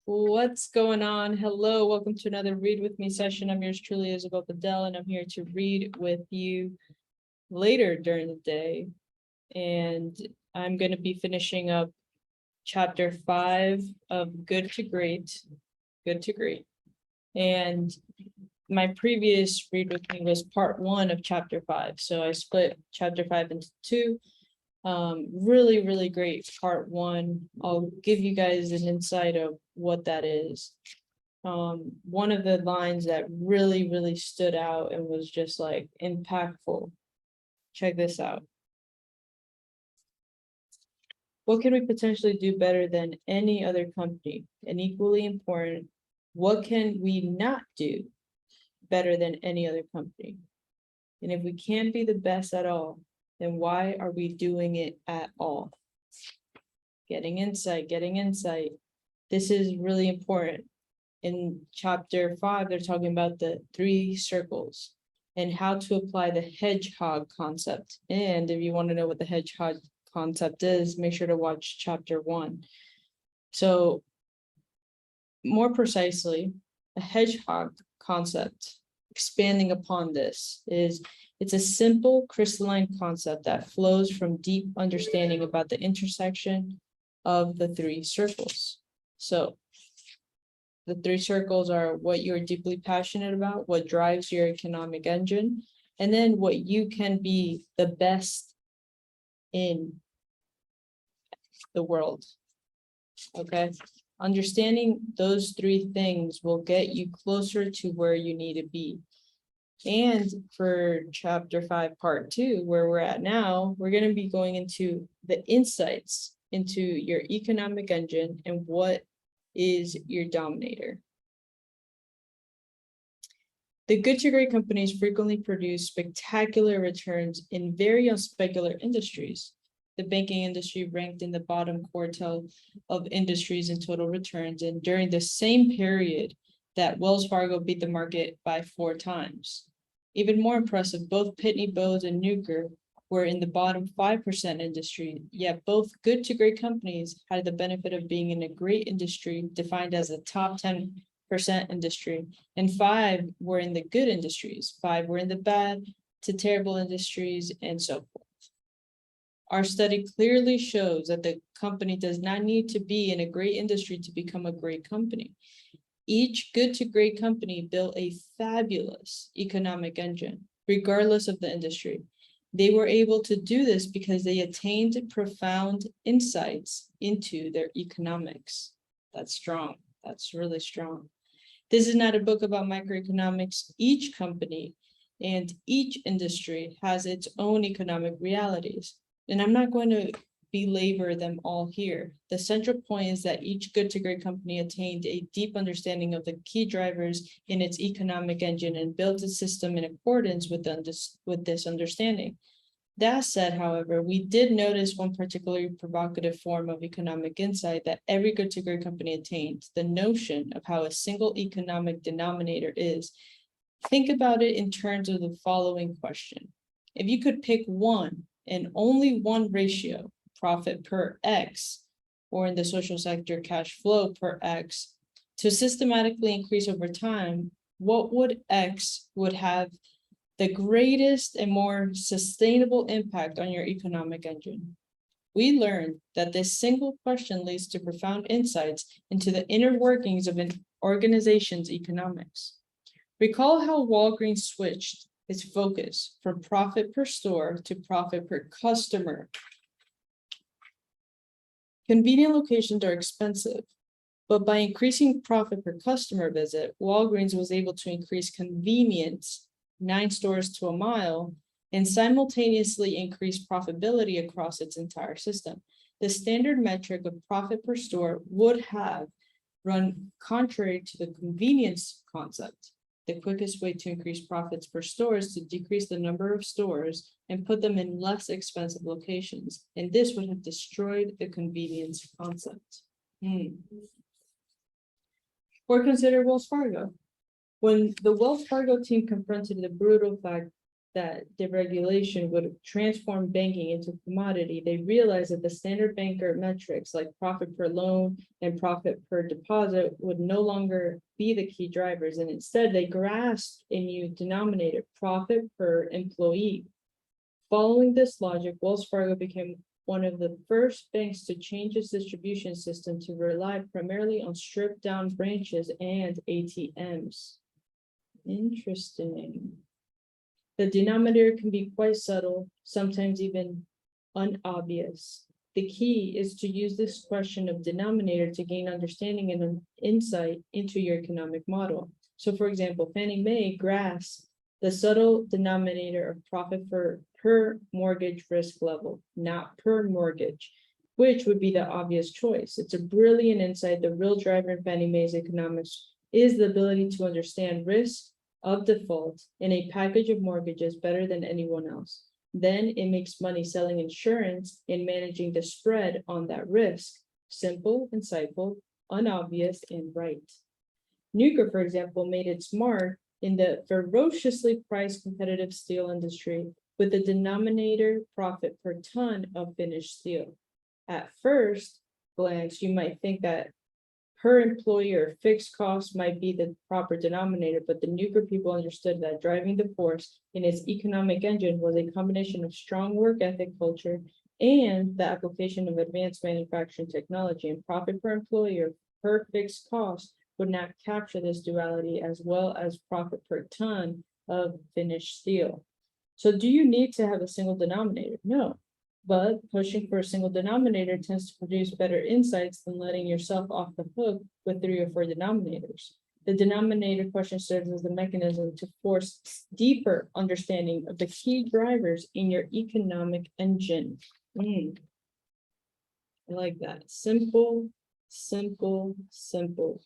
What's going on? Hello, welcome to another Read With Me session. I'm yours truly, Isabel Bedell, and I'm here to read with you later during the day. And I'm going to be finishing up chapter 5 of Good to Great. And my previous Read With Me was part 1 of chapter 5. So I split chapter 5 into 2. Really great part 1. I'll give you guys an insight of what that is. One of the lines that really stood out and was just like impactful. Check this out. What can we potentially do better than any other company? And equally important, what can we not do better than any other company? And if we can't be the best at all, then why are we doing it at all? Getting insight. This is really important. In chapter 5, they're talking about the 3 circles and how to apply the hedgehog concept. And if you want to know what the hedgehog concept is, make sure to watch chapter 1. So more precisely, a hedgehog concept, expanding upon this, is it's a simple crystalline concept that flows from deep understanding about the intersection of the 3 circles. So the 3 circles are what you're deeply passionate about, what drives your economic engine, and then what you can be the best in the world. Okay? Understanding those 3 things will get you closer to where you need to be. And for chapter 5, part 2, where we're at now, we're going to be going into the insights into your economic engine and what is your dominator. The good to great companies frequently produce spectacular returns in very unspeculative industries. The banking industry ranked in the bottom quartile of industries in total returns, and during the same period that Wells Fargo beat the market by 4 times. Even more impressive, both Pitney Bowes and Nuker were in the bottom 5% industry, yet both good to great companies had the benefit of being in a great industry defined as a top 10% industry, and 5 were in the good industries, 5 were in the bad to terrible industries, and so forth. Our study clearly shows that the company does not need to be in a great industry to become a great company. Each good to great company built a fabulous economic engine, regardless of the industry. They were able to do this because they attained profound insights into their economics. That's strong. That's really strong. This is not a book about microeconomics. Each company and each industry has its own economic realities. And I'm not going to belabor them all here. The central point is that each good to great company attained a deep understanding of the key drivers in its economic engine and built a system in accordance with this understanding. That said, however, we did notice one particularly provocative form of economic insight that every good to great company attained, the notion of how a single economic denominator is. Think about it in terms of the following question. If you could pick one and only one ratio, profit per X, or in the social sector, cash flow per X, to systematically increase over time, what would X would have the greatest and more sustainable impact on your economic engine? We learned that this single question leads to profound insights into the inner workings of an organization's economics. Recall how Walgreens switched its focus from profit per store to profit per customer. Convenient locations are expensive, but by increasing profit per customer visit, Walgreens was able to increase convenience, 9 stores to a mile, and simultaneously increase profitability across its entire system. The standard metric of profit per store would have run contrary to the convenience concept. The quickest way to increase profits per store is to decrease the number of stores and put them in less expensive locations, and this would have destroyed the convenience concept. Or consider Wells Fargo. When the Wells Fargo team confronted the brutal fact that deregulation would transform banking into a commodity, they realized that the standard banker metrics like profit per loan and profit per deposit would no longer be the key drivers, and instead they grasped a new denominator, profit per employee. Following this logic, Wells Fargo became one of the first banks to change its distribution system to rely primarily on stripped down branches and ATMs. Interesting. The denominator can be quite subtle, sometimes even unobvious. The key is to use this question of denominator to gain understanding and an insight into your economic model. So for example, Fannie Mae grasped the subtle denominator of profit per mortgage risk level, not per mortgage, which would be the obvious choice. It's a brilliant insight. The real driver in Fannie Mae's economics is the ability to understand risk of default in a package of mortgages better than anyone else. Then it makes money selling insurance and managing the spread on that risk. Simple, insightful, unobvious, and right. Nucor, for example, made its mark in the ferociously price competitive steel industry with the denominator profit per ton of finished steel. At first glance, you might think that per employee or fixed cost might be the proper denominator, but the Nucor people understood that driving the force in its economic engine was a combination of strong work ethic culture and the application of advanced manufacturing technology, and profit per employee or per fixed cost would not capture this duality, as well as profit per ton of finished steel. So do you need to have a single denominator? No. But pushing for a single denominator tends to produce better insights than letting yourself off the hook with 3 or 4 denominators. The denominator question serves as the mechanism to force deeper understanding of the key drivers in your economic engine. I like that. Simple, simple, simple.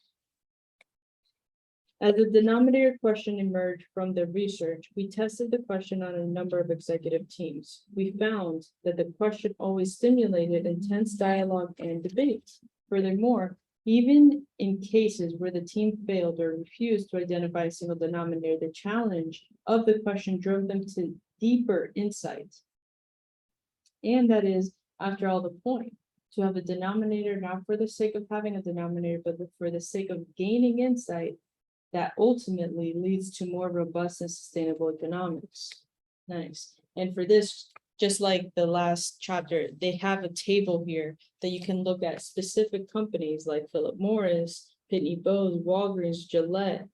As the denominator question emerged from the research, we tested the question on a number of executive teams. We found that the question always stimulated intense dialogue and debate. Furthermore, even in cases where the team failed or refused to identify a single denominator, the challenge of the question drove them to deeper insights. And that is, after all, the point, to have a denominator not for the sake of having a denominator, but for the sake of gaining insight that ultimately leads to more robust and sustainable economics. Nice. And for this, just like the last chapter, they have a table here that you can look at specific companies like Philip Morris, Pitney Bowes, Walgreens, Gillette,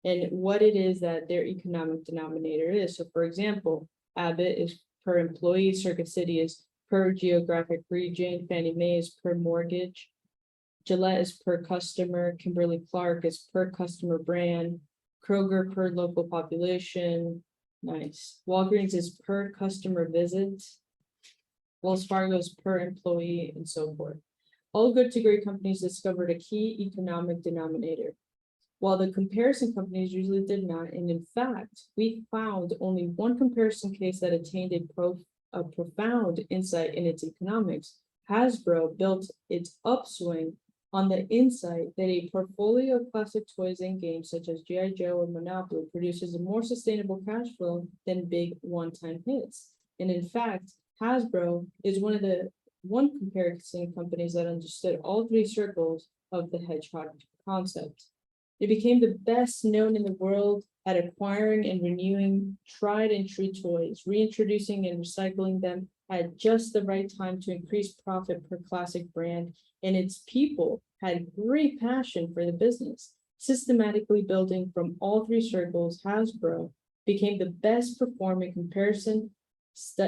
and what it is that their economic denominator is. So for example, Abbott is per employee, Circuit City is per geographic region, Fannie Mae is per mortgage, Gillette is per customer, Kimberly-Clark is per customer brand, Kroger per local population. Nice. Walgreens is per customer visit, Wells Fargo is per employee, and so forth. All good to great companies discovered a key economic denominator, while the comparison companies usually did not. And in fact, we found only one comparison case that attained a profound insight in its economics. Hasbro built its upswing on the insight that a portfolio of classic toys and games such as G.I. Joe or Monopoly produces a more sustainable cash flow than big one-time hits. And in fact, Hasbro is one comparison companies that understood all 3 circles of the hedgehog concept. It became the best known in the world at acquiring and renewing tried and true toys, reintroducing and recycling them at just the right time to increase profit per classic brand, and its people had great passion for the business. Systematically building from all 3 circles, Hasbro became the best performing comparison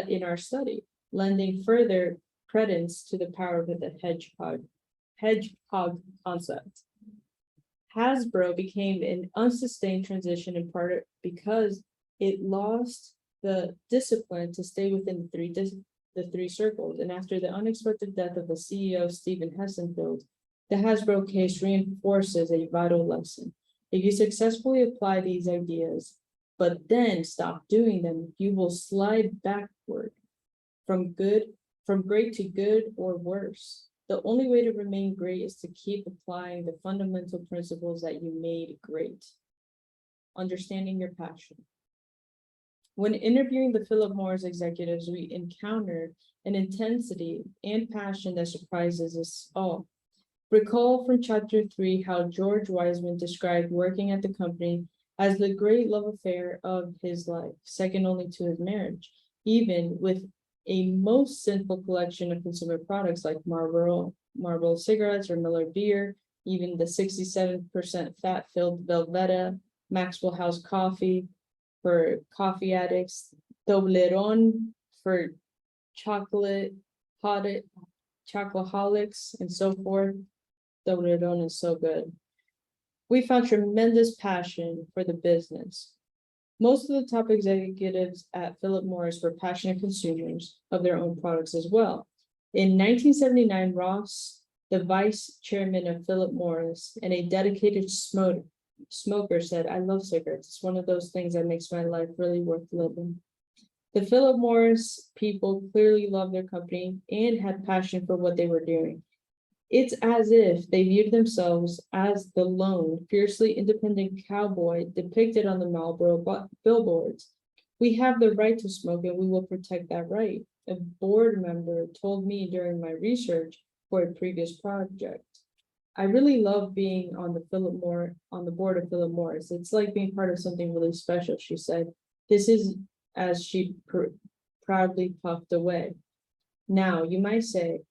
in our study, lending further credence to the power of the hedgehog concept. Hasbro became an unsustained transition in part because it lost the discipline to stay within the 3 circles. And after the unexpected death of the CEO, Stephen Hessenfeld, the Hasbro case reinforces a vital lesson. If you successfully apply these ideas, but then stop doing them, you will slide backward from great to good or worse. The only way to remain great is to keep applying the fundamental principles that you made great. Understanding your passion. When interviewing the Philip Morris executives, we encounter an intensity and passion that surprises us all. Recall from chapter 3 how George Wiseman described working at the company as the great love affair of his life, second only to his marriage, even with a most sinful collection of consumer products like Marlboro cigarettes or Miller beer, even the 67% fat-filled Velveeta, Maxwell House coffee for coffee addicts, Toblerone for chocolate, hotted chocoholics, and so forth. Toblerone is so good. We found tremendous passion for the business. Most of the top executives at Philip Morris were passionate consumers of their own products as well. In 1979, Ross, the vice chairman of Philip Morris and a dedicated smoker, said, "I love cigarettes. It's one of those things that makes my life really worth living." The Philip Morris people clearly loved their company and had passion for what they were doing. It's as if they viewed themselves as the lone, fiercely independent cowboy depicted on the Marlboro billboards. "We have the right to smoke and we will protect that right," a board member told me during my research for a previous project. "I really love being on the board of Philip Morris. It's like being part of something really special," she said. This is as she proudly puffed away. Now, you might say,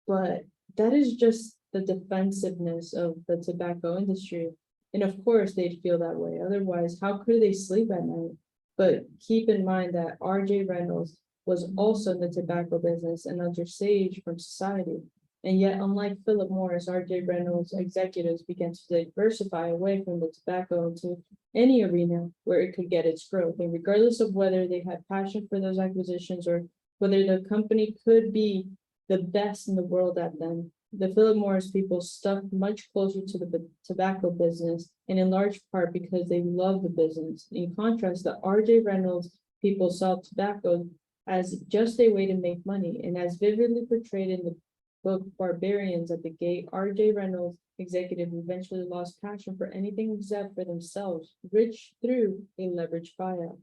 but that is just the defensiveness of the tobacco industry. And of course, they'd feel that way. Otherwise, how could they sleep at night? But keep in mind that R.J. Reynolds was also in the tobacco business and under siege from society. And yet, unlike Philip Morris, R.J. Reynolds executives began to diversify away from the tobacco into any arena where it could get its growth. And regardless of whether they had passion for those acquisitions or whether the company could be the best in the world at them, the Philip Morris people stuck much closer to the tobacco business, and in large part because they loved the business. In contrast, the R.J. Reynolds people saw tobacco as just a way to make money, and as vividly portrayed in the book Barbarians at the Gate, R.J. Reynolds executive eventually lost passion for anything except for themselves, rich through a leveraged buyout.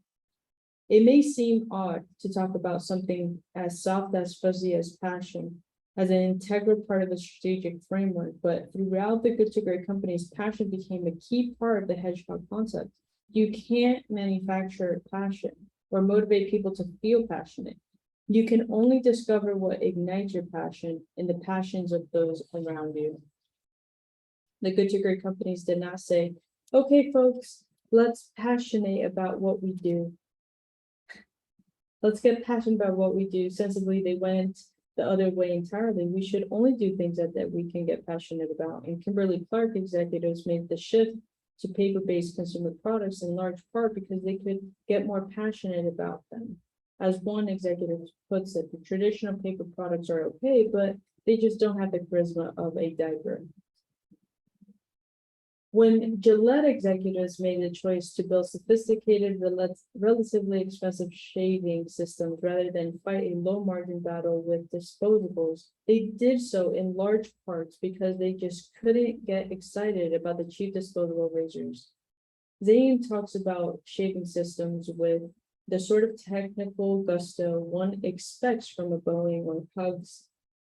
It may seem odd to talk about something as soft as fuzzy as passion as an integral part of the strategic framework, but throughout the Good to Great companies, passion became a key part of the hedgehog concept. You can't manufacture passion or motivate people to feel passionate. You can only discover what ignites your passion in the passions of those around you. The Good to Great companies did not say, "Okay, folks, let's passionate about what we do. Let's get passionate about what we do." Sensibly, they went the other way entirely. We should only do things that we can get passionate about. And Kimberly-Clark executives made the shift to paper-based consumer products in large part because they could get more passionate about them. As one executive puts it, the traditional paper products are okay, but they just don't have the charisma of a diaper. When Gillette executives made the choice to build sophisticated, relatively expensive shaving systems rather than fight a low margin battle with disposables, they did so in large parts because they just couldn't get excited about the cheap disposable razors. Zane talks about shaving systems with the sort of technical gusto one expects from a Boeing or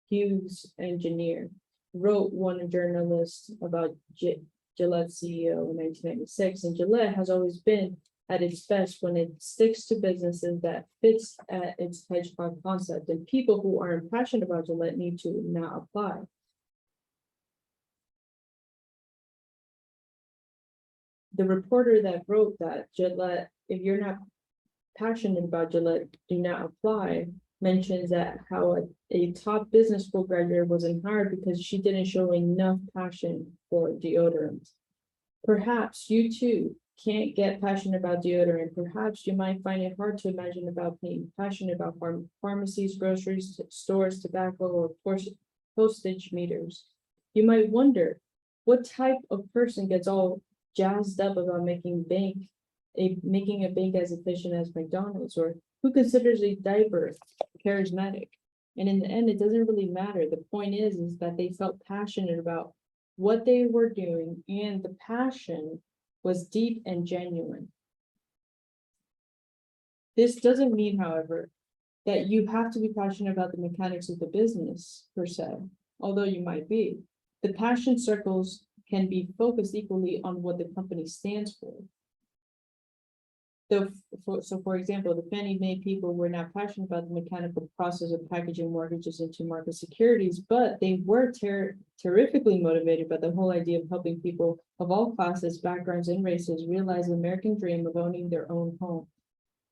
Hughes engineer, wrote one journalist about Gillette's CEO in 1996, and Gillette has always been at its best when it sticks to businesses that fits at its hedgehog concept, and people who aren't passionate about Gillette need to not apply. The reporter that wrote that Gillette, if you're not passionate about Gillette, do not apply, mentions that how a top business school graduate wasn't hired because she didn't show enough passion for deodorant. Perhaps you too can't get passionate about deodorant. Perhaps you might find it hard to imagine about being passionate about pharmacies, groceries, stores, tobacco, or postage meters. You might wonder what type of person gets all jazzed up about making a bank as efficient as McDonald's, or who considers a diaper charismatic. And in the end, it doesn't really matter. The point is that they felt passionate about what they were doing, and the passion was deep and genuine. This doesn't mean, however, that you have to be passionate about the mechanics of the business per se, although you might be. The passion circles can be focused equally on what the company stands for. So for example, the Fannie Mae people were not passionate about the mechanical process of packaging mortgages into market securities, but they were terrifically motivated by the whole idea of helping people of all classes, backgrounds, and races realize the American dream of owning their own home.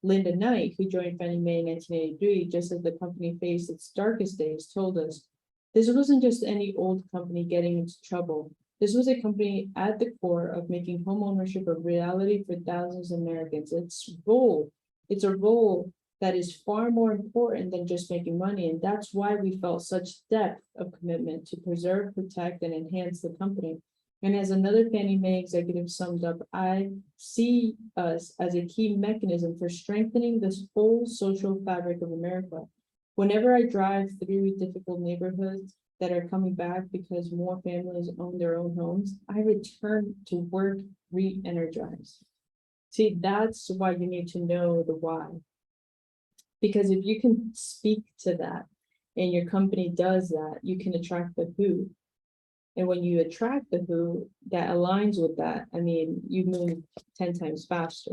Linda Knight, who joined Fannie Mae in 1983, just as the company faced its darkest days, told us, this wasn't just any old company getting into trouble. This was a company at the core of making homeownership a reality for thousands of Americans. It's a role that is far more important than just making money. And that's why we felt such depth of commitment to preserve, protect, and enhance the company. And as another Fannie Mae executive summed up, I see us as a key mechanism for strengthening this whole social fabric of America. Whenever I drive through difficult neighborhoods that are coming back because more families own their own homes, I return to work re-energized. See, that's why you need to know the why. Because if you can speak to that and your company does that, you can attract the who. And when you attract the who that aligns with that, I mean, you move 10 times faster.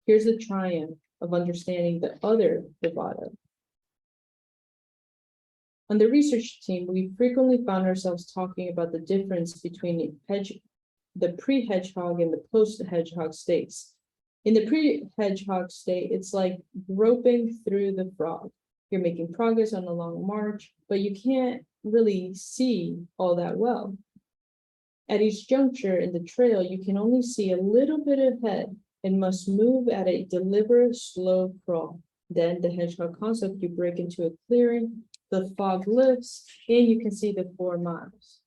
Here's the triumph of understanding the other bravado. On the research team, we frequently found ourselves talking about the difference between the pre-hedgehog and the post-hedgehog states. In the pre-hedgehog state, it's like groping through the frog. You're making progress on a long march, but you can't really see all that well. At each juncture in the trail, you can only see a little bit ahead and must move at a deliberate, slow crawl. Then the hedgehog concept, you break into a clearing, the fog lifts, and you can see the 4 miles.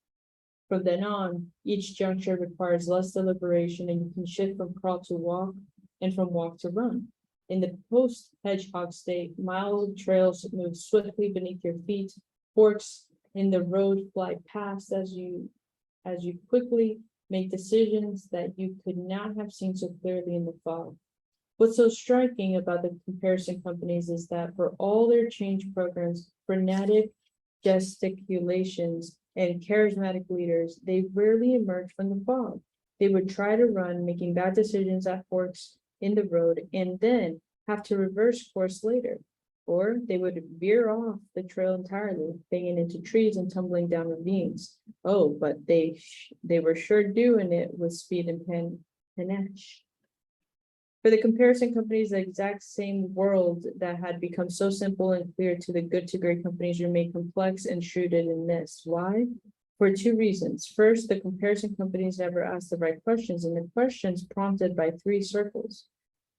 From then on, each juncture requires less deliberation, and you can shift from crawl to walk and from walk to run. In the post-hedgehog state, miles of trails move swiftly beneath your feet, forks in the road fly past as you quickly make decisions that you could not have seen so clearly in the fog. What's so striking about the comparison companies is that for all their change programs, frenetic gesticulations, and charismatic leaders, they rarely emerge from the fog. They would try to run, making bad decisions at forks in the road, and then have to reverse course later. Or they would veer off the trail entirely, banging into trees and tumbling down ravines. Oh, but they were sure doing it with speed and panache. For the comparison companies, the exact same world that had become so simple and clear to the good to great companies remained complex and shrewd in this. Why? For 2 reasons. First, the comparison companies never asked the right questions, and the questions prompted by 3 circles.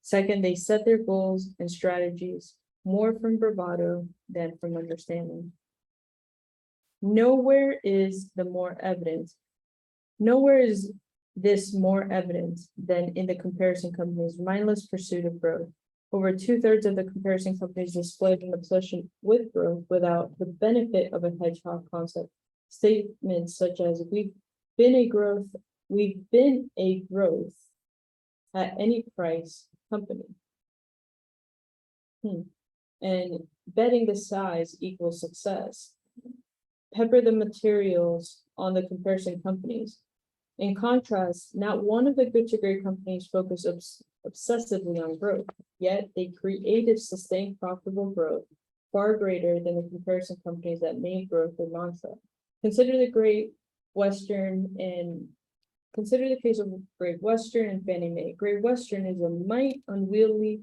Second, they set their goals and strategies more from bravado than from understanding. Nowhere is this more evident than in the comparison companies' mindless pursuit of growth. Over 2/3 of the comparison companies displayed an obsession with growth without the benefit of a hedgehog concept. Statements such as we've been a growth at any price company. And betting the size equals success. Pepper the materials on the comparison companies. In contrast, not one of the good to great companies focused obsessively on growth, yet they created sustained profitable growth far greater than the comparison companies that made growth their mantra. Consider the case of Great Western and Fannie Mae. Great Western is a might unwieldy,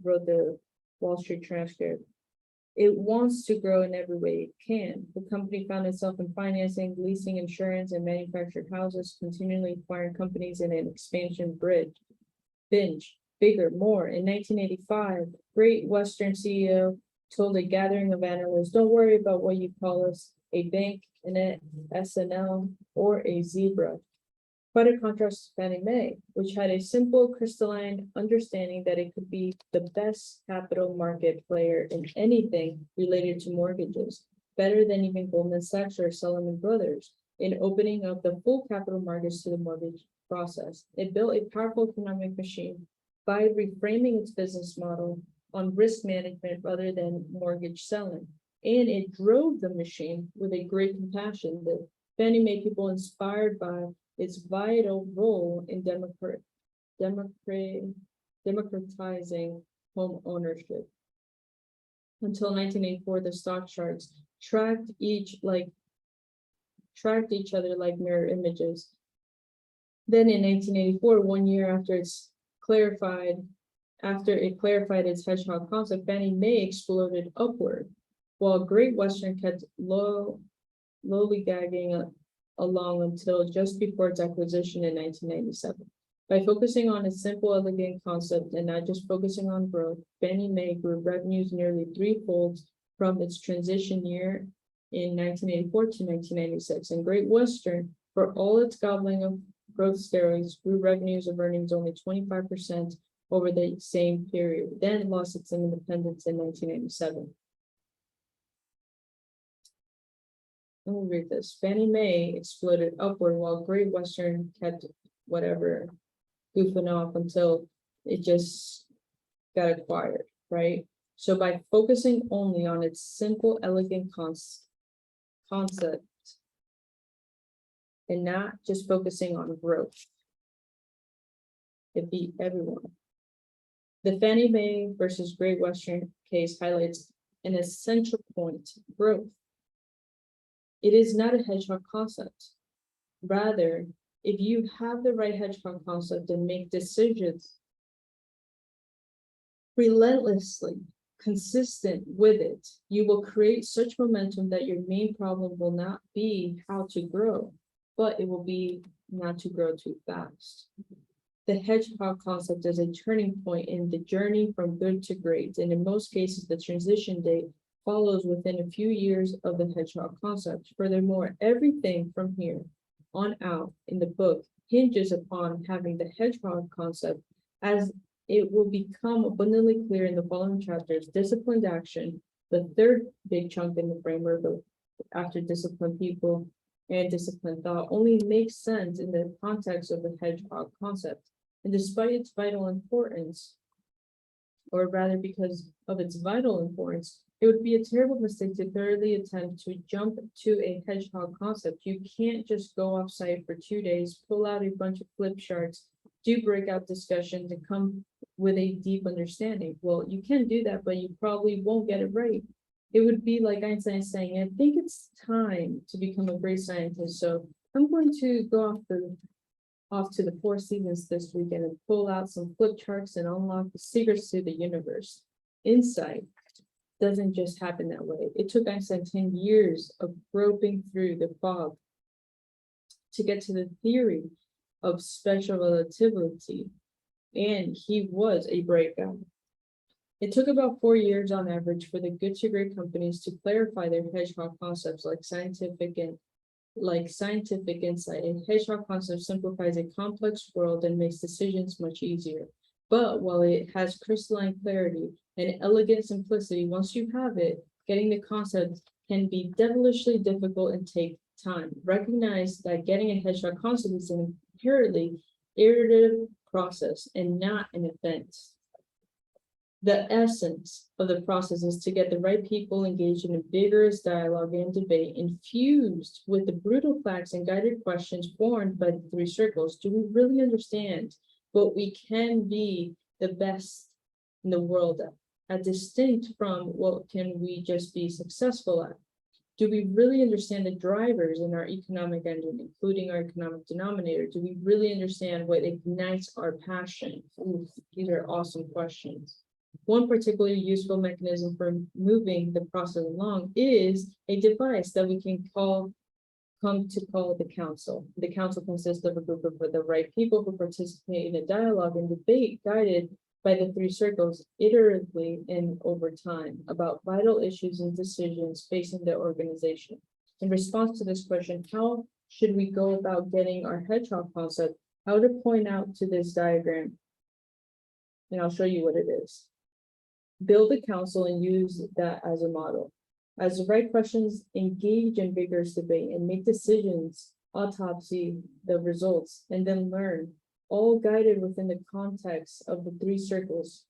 wrote the Wall Street Transcript. It wants to grow in every way it can. The company found itself in financing, leasing, insurance, and manufactured houses, continually acquiring companies in an expansion binge, bigger, more. In 1985, Great Western CEO told a gathering of analysts, don't worry about what you call us, a bank, an SNL, or a zebra. Quite a contrast to Fannie Mae, which had a simple crystalline understanding that it could be the best capital market player in anything related to mortgages, better than even Goldman Sachs or Salomon Brothers, in opening up the full capital markets to the mortgage process. It built a powerful economic machine, by reframing its business model on risk management rather than mortgage selling. And it drove the machine with a great compassion that Fannie Mae people inspired by its vital role in democratizing home ownership. Until 1984, the stock charts tracked each other like mirror images. Then in 1984, 1 year after it clarified its hedgehog concept, Fannie Mae exploded upward, while Great Western kept lollygagging along until just before its acquisition in 1997. By focusing on a simple, elegant concept and not just focusing on growth, Fannie Mae grew revenues nearly threefold from its transition year in 1984 to 1996. And Great Western, for all its gobbling of growth steroids, grew revenues of earnings only 25% over the same period. Then it lost its independence in 1997. Let me read this. Fannie Mae exploded upward while Great Western kept whatever goofing off until it just got acquired, right? So by focusing only on its simple, elegant concept and not just focusing on growth, it beat everyone. The Fannie Mae versus Great Western case highlights an essential point: growth. It is not a hedgehog concept. Rather, if you have the right hedgehog concept and make decisions relentlessly consistent with it, you will create such momentum that your main problem will not be how to grow, but it will be not to grow too fast. The hedgehog concept is a turning point in the journey from good to great, and in most cases, the transition date follows within a few years of the hedgehog concept. Furthermore, everything from here on out in the book hinges upon having the hedgehog concept, as it will become abundantly clear in the following chapters. Disciplined action, the third big chunk in the framework after disciplined people and disciplined thought, only makes sense in the context of the hedgehog concept. And despite its vital importance, or rather because of its vital importance, it would be a terrible mistake to thoroughly attempt to jump to a hedgehog concept. You can't just go offsite for 2 days, pull out a bunch of flip charts, do breakout discussions, and come with a deep understanding. Well, you can do that, but you probably won't get it right. It would be like Einstein saying, I think it's time to become a great scientist. So I'm going to go off to the Four Seasons this weekend and pull out some flip charts and unlock the secrets to the universe. Insight doesn't just happen that way. It took Einstein 10 years of groping through the fog to get to the theory of special relativity, and he was a bright guy. It took about 4 years on average for the good to great companies to clarify their hedgehog concepts like scientific insight. And hedgehog concept simplifies a complex world and makes decisions much easier. But while it has crystalline clarity and elegant simplicity, once you have it, getting the concept can be devilishly difficult and take time. Recognize that getting a hedgehog concept is an inherently iterative process and not an event. The essence of the process is to get the right people engaged in a vigorous dialogue and debate, infused with the brutal facts and guided questions formed by the three circles. Do we really understand what we can be the best in the world at, distinct from what can we just be successful at? Do we really understand the drivers in our economic engine, including our economic denominator? Do we really understand what ignites our passion? Ooh, these are awesome questions. One particularly useful mechanism for moving the process along is a device that we can come to call the council. The council consists of a group of the right people who participate in a dialogue and debate guided by the three circles iteratively and over time about vital issues and decisions facing the organization. In response to this question, how should we go about getting our hedgehog concept? How to point out to this diagram, and I'll show you what it is. Build a council and use that as a model. As the right questions, engage in vigorous debate and make decisions, autopsy the results, and then learn all guided within the context of the three circles.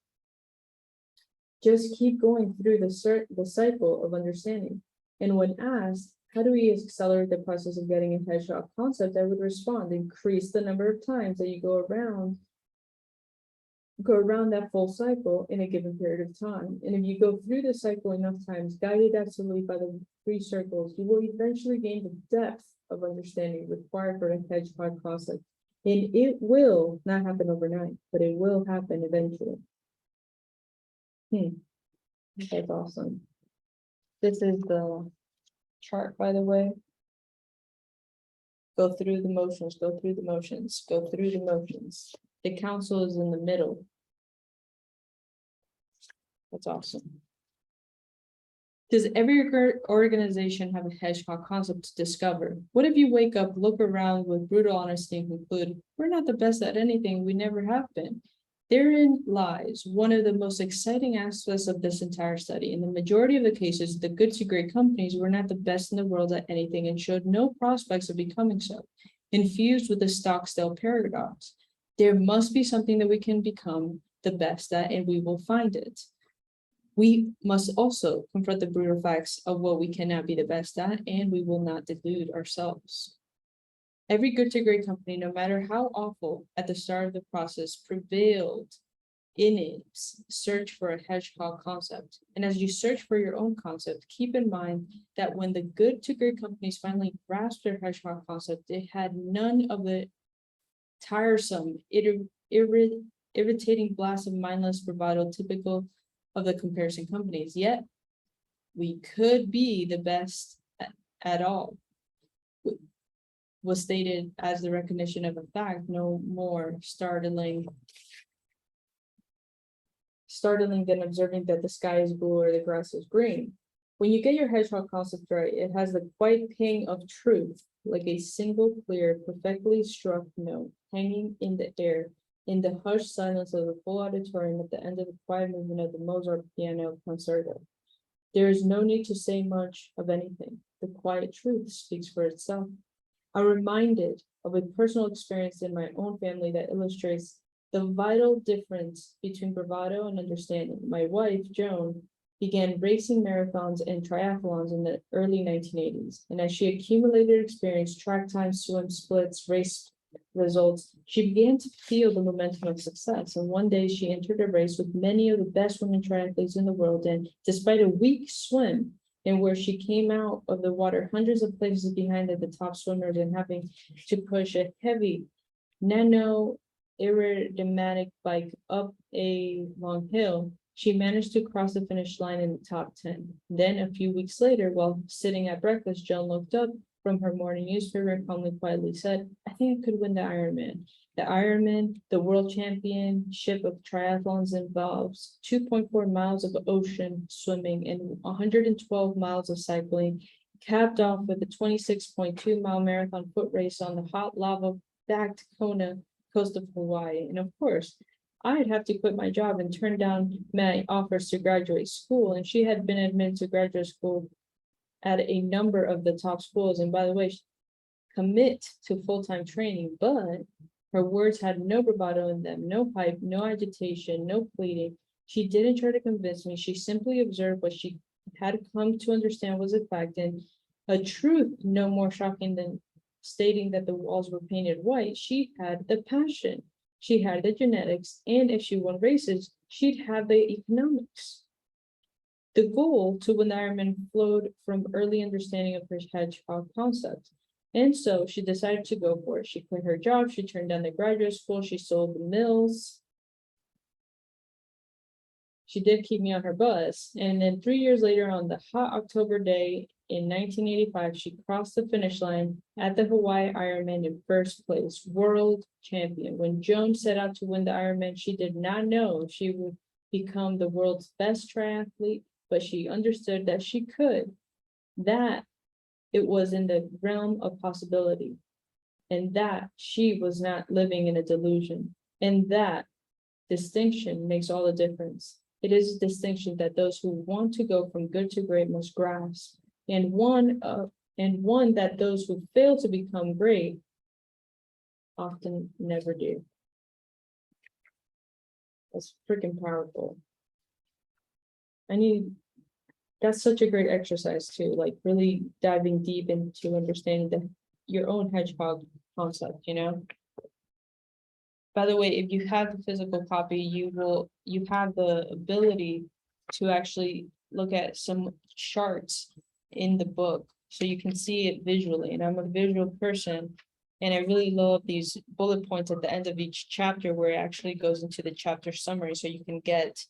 Just keep going through the cycle of understanding. And when asked, how do we accelerate the process of getting a hedgehog concept, I would respond, increase the number of times that you go around that full cycle in a given period of time. And if you go through the cycle enough times, guided absolutely by the three circles, you will eventually gain the depth of understanding required for a hedgehog concept. And it will not happen overnight, but it will happen eventually. That's awesome. This is the chart, by the way. Go through the motions, go through the motions, go through the motions. The council is in the middle. That's awesome. Does every organization have a hedgehog concept to discover? What if you wake up, look around with brutal honesty and conclude, we're not the best at anything, we never have been? Therein lies one of the most exciting aspects of this entire study. In the majority of the cases, the good to great companies were not the best in the world at anything and showed no prospects of becoming so. Infused with the Stockdale paradox, there must be something that we can become the best at, and we will find it. We must also confront the brutal facts of what we cannot be the best at, and we will not delude ourselves. Every good to great company, no matter how awful at the start of the process, prevailed in its search for a hedgehog concept. And as you search for your own concept, keep in mind that when the good to great companies finally grasped their hedgehog concept, they had none of the tiresome, irritating blast of mindless bravado typical of the comparison companies. Yet, we could be the best at all. Was stated as the recognition of a fact, no more startling than observing that the sky is blue or the grass is green. When you get your hedgehog concept right, it has the quiet ping of truth, like a single clear, perfectly struck note hanging in the air, in the hushed silence of the full auditorium at the end of the quiet movement of the Mozart piano concerto. There is no need to say much of anything. The quiet truth speaks for itself. I'm reminded of a personal experience in my own family that illustrates the vital difference between bravado and understanding. My wife, Joan, began racing marathons and triathlons in the early 1980s. And as she accumulated experience, track times, swim splits, race results, she began to feel the momentum of success. And one day she entered a race with many of the best women triathletes in the world. And despite a weak swim, and where she came out of the water hundreds of places behind the top swimmers and having to push a heavy nano aerodynamic bike up a long hill, she managed to cross the finish line in the top 10. Then a few weeks later, while sitting at breakfast, Joan looked up from her morning newspaper and calmly quietly said, I think I could win the Ironman. The Ironman, the world championship of triathlons, involves 2.4 miles of ocean swimming and 112 miles of cycling, capped off with a 26.2-mile marathon foot race on the hot lava-backed Kona coast of Hawaii. And of course, I'd have to quit my job and turn down many offers to graduate school. And she had been admitted to graduate school at a number of the top schools. And by the way, commit to full-time training, but her words had no bravado in them, no hype, no agitation, no pleading. She didn't try to convince me. She simply observed what she had come to understand was a fact, and a truth no more shocking than stating that the walls were painted white. She had the passion, she had the genetics, and if she won races, she'd have the economics. The goal to win the Ironman flowed from early understanding of her hedgehog concept. And so she decided to go for it. She quit her job, she turned down the graduate school, she sold the mills. She did keep me on her bus. And then 3 years later, on the hot October day in 1985, she crossed the finish line at the Hawaii Ironman in first place, world champion. When Joan set out to win the Ironman, she did not know if she would become the world's best triathlete, but she understood that she could, that it was in the realm of possibility, and that she was not living in a delusion. And that distinction makes all the difference. It is a distinction that those who want to go from good to great must grasp, and one that those who fail to become great often never do. That's freaking powerful. That's such a great exercise too, like really diving deep into understanding your own hedgehog concept, you know? By the way, if you have the physical copy, you have the ability to actually look at some charts in the book, so you can see it visually, and I'm a visual person. And I really love these bullet points at the end of each chapter where it actually goes into the chapter summary, so you can get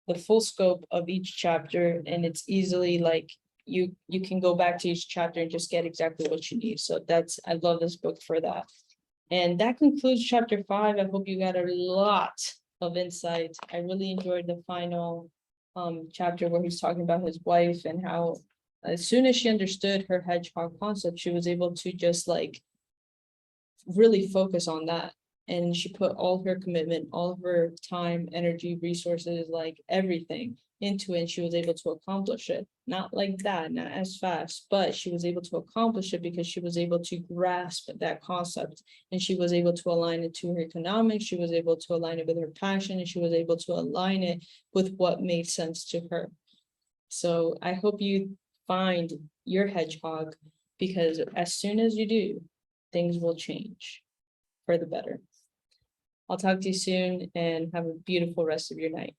the full scope of each chapter, and it's easily like you can go back to each chapter and just get exactly what you need. So I love this book for that. And that concludes chapter 5. I hope you got a lot of insight. I really enjoyed the final chapter where he's talking about his wife and how as soon as she understood her hedgehog concept, she was able to just like really focus on that. And she put all her commitment, all of her time, energy, resources, like everything into it. And she was able to accomplish it. Not like that, not as fast, but she was able to accomplish it because she was able to grasp that concept, and she was able to align it to her economics. She was able to align it with her passion, and she was able to align it with what made sense to her. So I hope you find your hedgehog, because as soon as you do, things will change for the better. I'll talk to you soon and have a beautiful rest of your night.